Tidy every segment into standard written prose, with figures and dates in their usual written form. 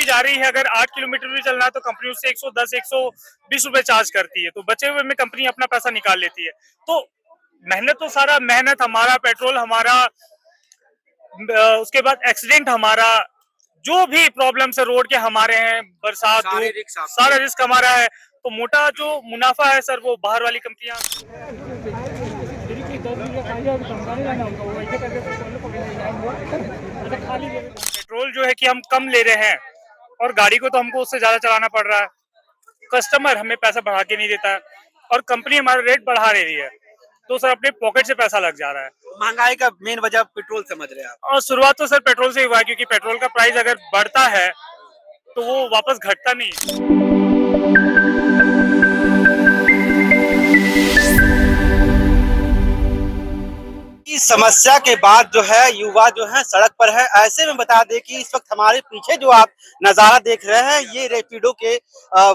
जा रही है, अगर 8 किलोमीटर भी चलना है तो कंपनी उससे 110 120 रुपए चार्ज करती है, तो बचे हुए में कंपनी अपना पैसा निकाल लेती है। तो मेहनत तो सारा मेहनत हमारा, पेट्रोल हमारा, उसके बाद एक्सीडेंट हमारा, जो भी प्रॉब्लम्स है रोड के हमारे हैं, बरसात धूप सारा रिस्क हमारा है। तो मोटा जो मुनाफा है सर वो बाहर वाली कंपनियां। पेट्रोल जो है कि हम कम ले रहे हैं और गाड़ी को तो हमको उससे ज्यादा चलाना पड़ रहा है। कस्टमर हमें पैसा बढ़ा के नहीं देता है और कंपनी हमारा रेट बढ़ा रही है, तो सर अपने पॉकेट से पैसा लग जा रहा है। महंगाई का मेन वजह पेट्रोल समझ रहे हैं आप? और शुरुआत तो सर पेट्रोल से ही हुआ है, क्योंकि पेट्रोल का प्राइस अगर बढ़ता है तो वो वापस घटता नहीं है। इस समस्या के बाद जो है युवा जो है सड़क पर है। ऐसे में बता दें कि इस वक्त हमारे पीछे जो आप नजारा देख रहे हैं ये रैपिडो के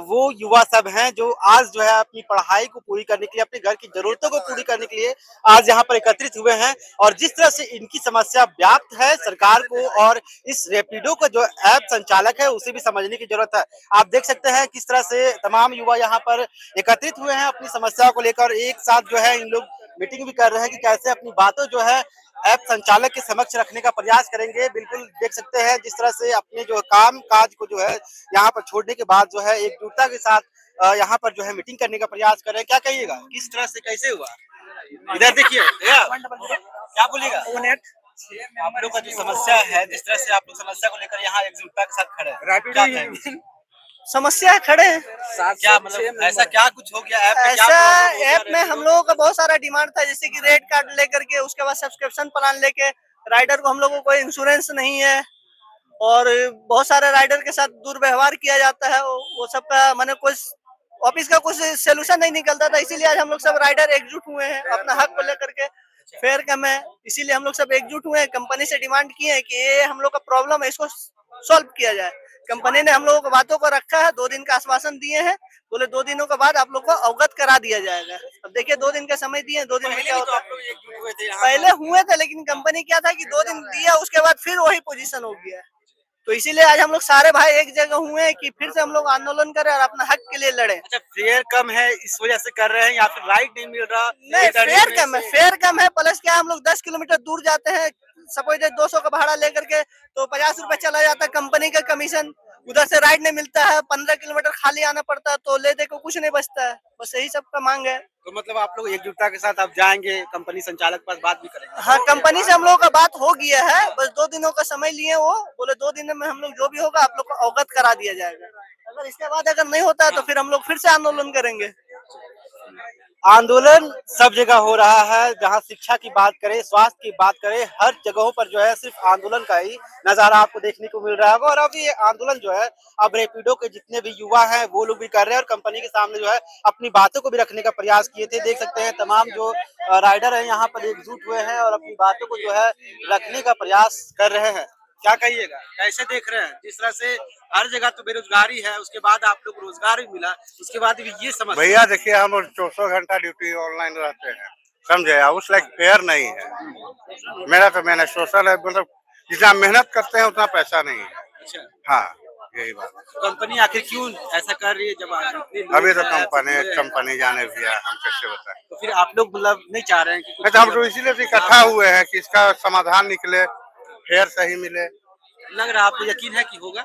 वो युवा सब हैं जो आज जो है अपनी पढ़ाई को पूरी करने के लिए, अपने घर की जरूरतों को पूरी करने के लिए आज यहाँ पर एकत्रित हुए हैं। और जिस तरह से इनकी समस्या व्याप्त है सरकार को और इस रैपिडो का जो ऐप संचालक है उसे भी समझने की जरूरत है। आप देख सकते हैं किस तरह से तमाम युवा यहाँ पर एकत्रित हुए हैं अपनी समस्याओं को लेकर। एक साथ जो है इन लोग मीटिंग भी कर रहे हैं कि कैसे अपनी बातों जो है ऐप संचालक के समक्ष रखने का प्रयास करेंगे। बिल्कुल देख सकते हैं जिस तरह से अपने जो काम काज को जो है यहाँ पर छोड़ने के बाद जो है एकजुटता के साथ यहाँ पर जो है मीटिंग करने का प्रयास कर रहे हैं। क्या कहिएगा, किस तरह से कैसे हुआ? इधर देखिए भैया, क्या बोलिएगा? आप लोग का जो समस्या है, जिस तरह से आप लोग समस्या को लेकर यहाँ एकजुटता के साथ खड़े हैं, क्या कहेंगे? समस्या खड़े हैं। क्या मतलब ऐसा क्या कुछ हो गया ऐप में? ऐसा ऐप में हम लोगों का बहुत सारा डिमांड था, जैसे कि रेट कार्ड लेकर के, उसके बाद सब्सक्रिप्शन प्लान लेके राइडर को हम लोगों को कोई इंश्योरेंस नहीं है और बहुत सारे राइडर के साथ दुर्व्यवहार किया जाता है। वो सब का मैंने कुछ ऑफिस का कुछ सोल्यूशन नहीं निकलता था, इसीलिए आज हम लोग सब राइडर एकजुट हुए हैं अपना हक को लेकर के। फेयर कम है इसीलिए हम लोग सब एकजुट हुए हैं। कंपनी से डिमांड किए हैं कि ये हम लोग का प्रॉब्लम है, इसको सॉल्व किया जाए। कंपनी ने हम लोगों को बातों को रखा है, 2 दिन का आश्वासन दिए हैं, बोले 2 दिनों के बाद आप लोग को अवगत करा दिया जाएगा। अब देखिए 2 दिन का समय दिए, 2 दिन में क्या होता है। पहले हुए थे लेकिन कंपनी क्या था कि 2 दिन दिया, उसके बाद फिर वही पोजीशन हो गया। तो इसीलिए आज हम लोग सारे भाई एक जगह हुए हैं कि फिर से हम लोग आंदोलन करें और अपना हक के लिए लड़े। अच्छा, फेयर कम है इस वजह से कर रहे हैं या फिर राइट नहीं मिल रहा? नहीं, फेयर कम है, फेयर कम है। प्लस क्या हम लोग 10 किलोमीटर दूर जाते हैं, सपोज 200 का भाड़ा लेकर के तो 50 रुपए चला जाता है कंपनी का कमीशन। उधर से राइड नहीं मिलता है, 15 किलोमीटर खाली आना पड़ता है, तो ले दे को कुछ नहीं बचता है। बस यही सब का मांग है। तो मतलब आप लोग एकजुटता के साथ आप जाएंगे, कंपनी संचालक के पास बात भी करेंगे? हाँ, कंपनी से हम लोगों का बात हो गया है, बस 2 दिनों का समय लिए। वो बोले 2 दिन में हम लोग जो भी होगा आप लोग को अवगत करा दिया जाएगा। अगर इसके बाद अगर नहीं होता है तो फिर हम लोग फिर से आंदोलन करेंगे। आंदोलन सब जगह हो रहा है, जहां शिक्षा की बात करें, स्वास्थ्य की बात करें, हर जगहों पर जो है सिर्फ आंदोलन का ही नजारा आपको देखने को मिल रहा होगा। और अभी ये आंदोलन जो है अब रैपिडो के जितने भी युवा हैं वो लोग भी कर रहे हैं और कंपनी के सामने जो है अपनी बातों को भी रखने का प्रयास किए थे। देख सकते हैं तमाम जो राइडर है यहाँ पर एकजुट हुए हैं और अपनी बातों को जो है रखने का प्रयास कर रहे हैं। क्या कहिएगा, कैसे देख रहे हैं? जिस तरह से हर जगह तो बेरोजगारी है, उसके बाद आप लोग रोजगार भी मिला, उसके बाद भी ये समस्या। भैया देखिए हम लोग 24 घंटा ड्यूटी ऑनलाइन रहते हैं, समझे? उस लाइक फेयर नहीं है। मेरा तो मैंने सोशल है, मतलब जितना मेहनत करते हैं उतना पैसा नहीं है। अच्छा, हाँ, यही बात। कंपनी आखिर क्यों ऐसा कर रही है जब अभी तो कंपनी जाने भैया, हम कैसे बताएं? तो फिर आप लोग मतलब नहीं चाह रहे हैं कि नहीं तो हम तो इसीलिए इकट्ठा हुए हैं कि इसका समाधान निकले, फेयर सही मिले। लग रहा है आपको यकीन है कि होगा?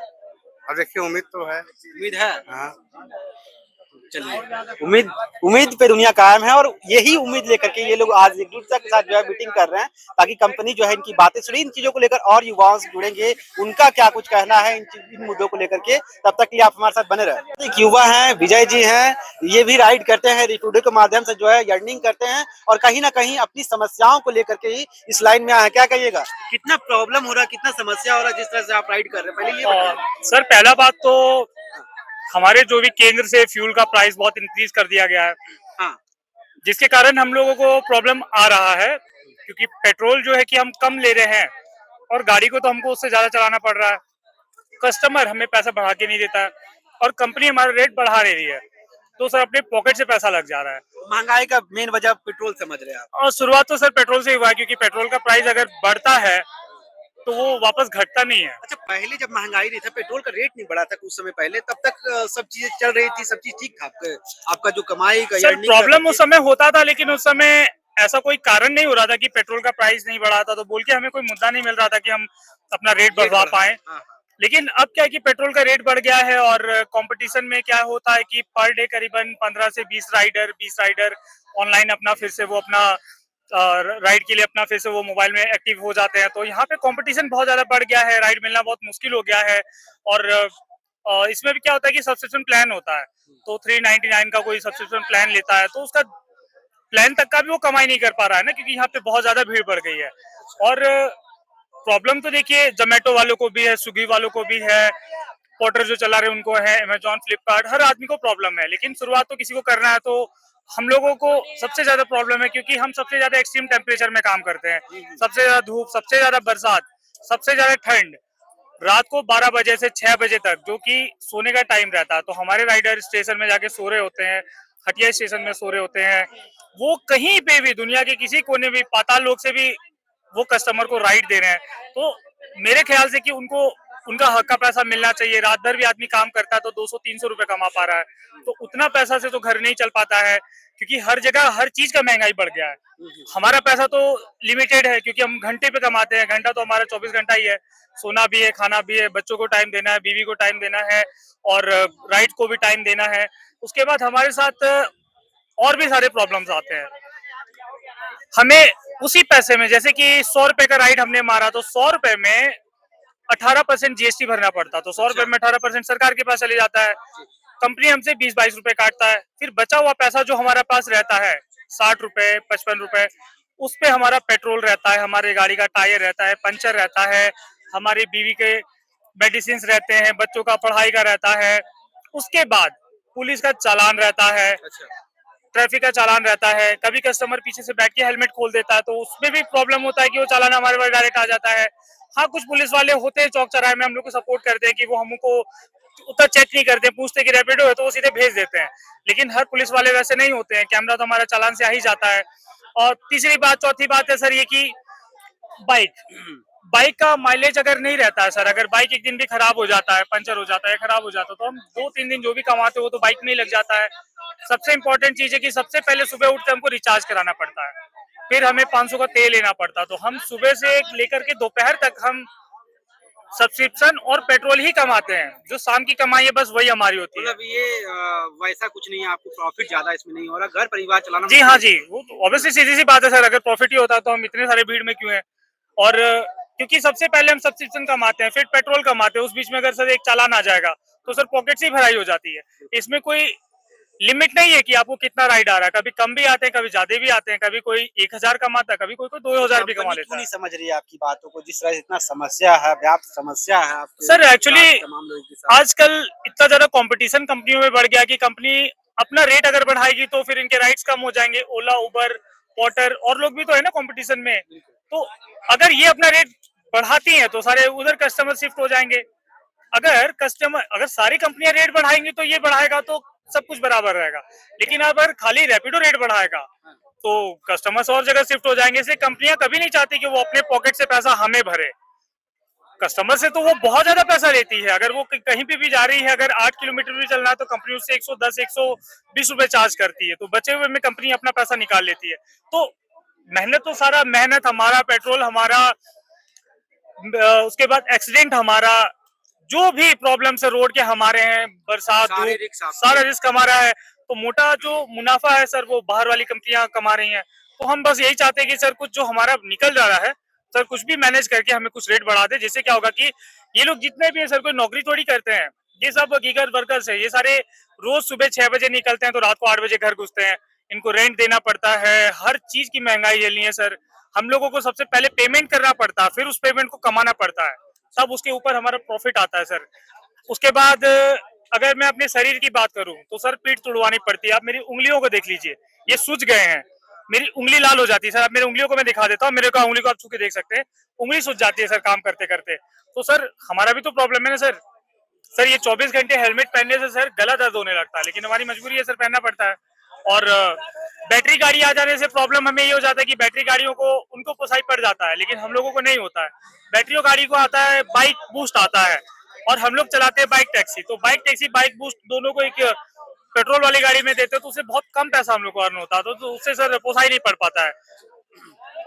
अब देखिए उम्मीद तो है। उम्मीद है। हाँ, चलिए, उम्मीद पे दुनिया कायम है और यही उम्मीद लेकर के ये लोग आज एकजुटता के साथ जो है मीटिंग कर रहे हैं ताकि कंपनी जो है इनकी बातें सुनी, इन चीजों को लेकर और युवाओं से जुड़ेंगे, उनका क्या कुछ कहना है इन मुद्दों को लेकर के। तब तक के लिए आप हमारे साथ बने रहे। एक युवा है, विजय जी हैं, ये भी राइड करते हैं, रैपिडो के माध्यम से जो है अर्निंग करते हैं और कहीं ना कहीं अपनी समस्याओं को लेकर के ही इस लाइन में आए। क्या कहिएगा, कितना प्रॉब्लम हो रहा है, कितना समस्या हो रहा है जिस तरह से आप राइड कर रहे हैं? पहले ये बताइए। सर पहला बात तो हमारे जो भी केंद्र से फ्यूल का प्राइस बहुत इंक्रीज कर दिया गया है, हाँ, जिसके कारण हम लोगों को प्रॉब्लम आ रहा है, क्योंकि पेट्रोल जो है कि हम कम ले रहे हैं और गाड़ी को तो हमको उससे ज्यादा चलाना पड़ रहा है। कस्टमर हमें पैसा बढ़ा के नहीं देता है और कंपनी हमारा रेट बढ़ा रही है, तो सर अपने पॉकेट से पैसा लग जा रहा है। महंगाई का मेन वजह पेट्रोल समझ रहे हैं आप? और शुरुआत तो सर पेट्रोल से ही हुआ है, क्योंकि पेट्रोल का प्राइस अगर बढ़ता है तो वो वापस घटता नहीं है। अच्छा, पहले जब महंगाई नहीं था, पेट्रोल का रेट नहीं बढ़ा था कुछ समय पहले, तब तक सब चीजें चल रही थी, सब चीज ठीक था। आपका जो कमाई का सर अर्निंग का सब प्रॉब्लम उस चीज। समय होता था, लेकिन उस समय ऐसा कोई कारण नहीं हो रहा था कि पेट्रोल का प्राइस नहीं बढ़ा था, तो बोल के हमें कोई मुद्दा नहीं मिल रहा था कि हम अपना रेट बढ़वा पाए। हाँ, हाँ। लेकिन अब क्या है कि पेट्रोल का रेट बढ़ गया है, और कंपटीशन में क्या होता है कि पर डे करीबन 15 से 20 राइडर ऑनलाइन अपना फिर से वो अपना राइड के लिए अपना फिर से वो मोबाइल में एक्टिव हो जाते हैं। तो यहाँ पे कंपटीशन बहुत ज्यादा बढ़ गया है, राइड मिलना बहुत मुश्किल हो गया है। और इसमें भी क्या होता है कि सब्सक्रिप्शन प्लान होता है, तो 399 का कोई सब्सक्रिप्शन प्लान लेता है, तो उसका प्लान तक का भी वो कमाई नहीं कर पा रहा है ना, क्योंकि यहाँ पे बहुत ज्यादा भीड़ बढ़ गई है। और प्रॉब्लम तो देखिए जोमेटो वालों को भी है, स्विगी वालों को भी है, पोर्टर जो चला रहे हैं उनको है, अमेजॉन, फ्लिपकार्ट, हर आदमी को प्रॉब्लम है। लेकिन शुरुआत तो किसी को करना है, तो हम लोगों को सबसे ज्यादा प्रॉब्लम है, क्योंकि हम सबसे ज्यादा एक्सट्रीम टेम्परेचर में काम करते हैं। सबसे ज्यादा धूप, सबसे ज्यादा बरसात, सबसे ज्यादा ठंड, रात को 12 बजे से 6 बजे तक, जो कि सोने का टाइम रहता है, तो हमारे राइडर स्टेशन में जाके सो रहे होते हैं, हटिया स्टेशन में सो रहे होते हैं। वो कहीं पे भी दुनिया के किसी कोने भी, पाताल लोक से भी वो कस्टमर को राइड दे रहे हैं। तो मेरे ख्याल से कि उनको उनका हक का पैसा मिलना चाहिए। रात भर भी आदमी काम करता है तो 200-300 रुपए कमा पा रहा है, तो उतना पैसा से तो घर नहीं चल पाता है, क्योंकि हर जगह हर चीज का महंगाई बढ़ गया है। हमारा पैसा तो लिमिटेड है, क्योंकि हम घंटे पे कमाते हैं, घंटा तो हमारा 24 घंटा ही है। सोना भी है, खाना भी है, बच्चों को टाइम देना है, बीवी को टाइम देना है, और राइड को भी टाइम देना है। उसके बाद हमारे साथ और भी सारे प्रॉब्लम्स आते हैं। हमें उसी पैसे में, जैसे कि 100 रुपए का राइड हमने मारा, तो 100 रुपए में 18% जीएसटी भरना पड़ता, तो 100 रुपए में 18% सरकार के पास चले जाता है। कंपनी हमसे 20-22 रुपए काटता है। फिर बचा हुआ पैसा जो हमारे पास रहता है, 60 रुपए, 55 रुपए, उस पे हमारा पेट्रोल रहता है, हमारे गाड़ी का टायर रहता है, पंचर रहता है, हमारी बीवी के मेडिसिन रहते हैं, बच्चों का पढ़ाई का रहता है। उसके बाद पुलिस का चालान रहता है, ट्रैफिक का चालान रहता है। कभी कस्टमर पीछे से बैठ के हेलमेट खोल देता है, तो उसमें भी प्रॉब्लम होता है कि वो चालान हमारे पास डायरेक्ट आ जाता है। हाँ, कुछ पुलिस वाले होते हैं चौक चौराहे में, हम लोग को सपोर्ट करते हैं कि वो हमको उतना चेक नहीं करते, पूछते कि रैपिडो है तो वो सीधे भेज देते हैं। लेकिन हर पुलिस वाले वैसे नहीं होते हैं, कैमरा तो हमारा चालान से आ ही जाता है। और तीसरी बात, चौथी बात है सर ये कि बाइक बाइक का माइलेज अगर नहीं रहता है सर, अगर बाइक एक दिन भी खराब हो जाता है, पंचर हो जाता है, खराब हो जाता है, तो हम 2-3 दिन जो भी कमाते हो वो तो बाइक में ही लग जाता है। सबसे इम्पोर्टेंट चीज है कि सबसे पहले सुबह उठते हमको रिचार्ज कराना पड़ता है, फिर हमें 500 का तेल लेना पड़ता है। तो हम सुबह से लेकर के दोपहर तक हम सब्सक्रिप्शन और पेट्रोल ही कमाते हैं। जो शाम की कमाई है बस वही हमारी होती है। मतलब ये वैसा कुछ नहीं है, आपको प्रॉफिट ज्यादा इसमें नहीं हो रहा, घर परिवार चलाना जी हाँ जी, वो तो ऑब्वियसली सीधी सी बात है सर, अगर प्रॉफिट ही होता तो हम इतने सारे भीड़ में क्यों हैं। और क्योंकि सबसे पहले हम सब्सक्रिप्शन कमाते हैं, फिर पेट्रोल कमाते हैं, उस बीच में अगर सर एक चालान आ जाएगा तो सर पॉकेट से ही भराई हो जाती है। इसमें कोई लिमिट नहीं है कि आपको कितना राइड आ रहा है, कभी कम भी आते हैं, कभी ज्यादा भी आते हैं, कभी कोई 1000 कमाता है, कभी कोई कोई 2000 भी कमा कंपनी लेता क्यों है। नहीं समझ रही है आपकी बातों को, जिस तरह से इतना समस्या है, व्याप्त समस्या है आपके सर एक्चुअली साथ, तमाम लोगों के साथ। आजकल इतना ज्यादा कंपटीशन कंपनियों में बढ़ गया कि कंपनी अपना रेट अगर बढ़ाएगी तो फिर इनके राइट्स कम हो जाएंगे। ओला, उबर, पोर्टर और लोग भी तो है ना कंपटीशन में, तो अगर ये अपना रेट बढ़ाती हैं तो सारे उधर कस्टमर शिफ्ट हो जाएंगे। अगर सारी कंपनियां रेट बढ़ाएंगी तो ये बढ़ाएगा तो सब कुछ बराबर रहेगा। लेकिन अगर खाली रैपिडो रेट बढ़ाएगा तो कस्टमर्स और जगह शिफ्ट हो जाएंगे। इसलिए कंपनियां कभी नहीं चाहती कि वो अपने पॉकेट से पैसा हमें भरे। कस्टमर से तो वो बहुत ज्यादा पैसा लेती है। अगर वो कहीं पे भी जा रही है, अगर 8 किलोमीटर भी चलना है तो कंपनी उससे 110, 120 रुपए चार्ज करती है, तो बचे हुए में कंपनी अपना पैसा निकाल लेती है। तो मेहनत तो सारा मेहनत हमारा, पेट्रोल हमारा, उसके बाद एक्सीडेंट हमारा, जो भी प्रॉब्लम है रोड के हमारे हैं, बरसात, सारे धूप, रिस्क आपके सारा हैं। रिस्क हमारा है। तो मोटा जो मुनाफा है सर वो बाहर वाली कंपनियां कमा रही हैं। तो हम बस यही चाहते हैं कि सर कुछ जो हमारा निकल जा रहा है सर, कुछ भी मैनेज करके हमें कुछ रेट बढ़ा दे, जिससे क्या होगा कि ये लोग जितने भी है सर, कोई नौकरी थोड़ी करते हैं, ये सब गीगर वर्कर्स है। ये सारे रोज सुबह 6 बजे निकलते हैं तो रात को 8 बजे घर घुसते हैं। इनको रेंट देना पड़ता है, हर चीज की महंगाई झेलनी है सर। हम लोगों को सबसे पहले पेमेंट करना पड़ता है, फिर उस पेमेंट को कमाना पड़ता है, तब उसके ऊपर हमारा प्रॉफिट आता है सर। उसके बाद अगर मैं अपने शरीर की बात करूं तो सर पीठ तुड़वानी पड़ती है। आप मेरी उंगलियों को देख लीजिए, ये सूज गए हैं, मेरी उंगली लाल हो जाती है सर। आप मेरी उंगलियों को मैं दिखा देता हूँ, मेरे को उंगली को आप छू के देख सकते हैं, उंगली सूज जाती है सर काम करते करते। तो सर हमारा भी तो प्रॉब्लम है ना सर। सर ये 24 घंटे हेलमेट पहनने से सर गला दर्द होने लगता है, लेकिन हमारी मजबूरी है सर, पहनना पड़ता है। और बैटरी गाड़ी आ जाने से प्रॉब्लम हमें ये हो जाता है कि बैटरी गाड़ियों को उनको पोसाई पड़ जाता है, लेकिन हम लोगों को नहीं होता है। बैटरी गाड़ी को आता है बाइक बूस्ट आता है, और हम लोग चलाते हैं बाइक टैक्सी। तो बाइक टैक्सी बाइक बूस्ट दोनों को एक पेट्रोल वाली गाड़ी में देते हैं, तो उससे बहुत कम पैसा हम लोग को अर्न होता है, तो उससे सर पोसाई नहीं पड़ पाता है।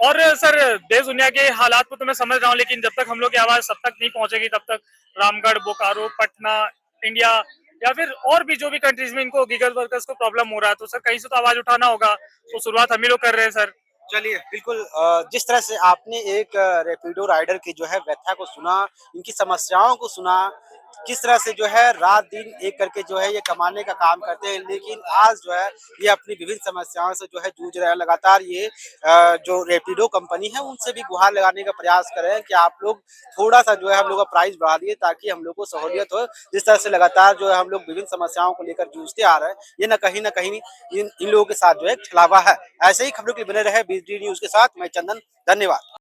और सर देश दुनिया के हालात को तो मैं समझ रहा हूँ, लेकिन जब तक हम लोग की आवाज सब तक नहीं पहुंचेगी तब तक रामगढ़, बोकारो, पटना, इंडिया या फिर और भी जो भी कंट्रीज में इनको गीगर वर्कर्स को प्रॉब्लम हो रहा है, तो सर कहीं से तो आवाज उठाना होगा। तो शुरुआत हम ही लोग कर रहे हैं सर। चलिए बिल्कुल जिस तरह से आपने एक रैपिडो राइडर की जो है व्यथा को सुना, इनकी समस्याओं को सुना, किस तरह से जो है रात दिन एक करके जो है ये कमाने का काम करते हैं, लेकिन आज जो है ये अपनी विभिन्न समस्याओं से जो है जूझ रहे हैं। लगातार ये जो रैपिडो कंपनी है उनसे भी गुहार लगाने का प्रयास कर रहे हैं कि आप लोग थोड़ा सा जो है हम लोग का प्राइस बढ़ा दिए ताकि हम लोग को सहूलियत हो। जिस तरह से लगातार जो है हम लोग विभिन्न समस्याओं को लेकर जूझते आ रहे हैं, ये न कहीं इन लोगों के साथ जो है छलावा है। ऐसे ही खबरों के लिए बने रहे BD न्यूज के साथ। मैं चंदन, धन्यवाद।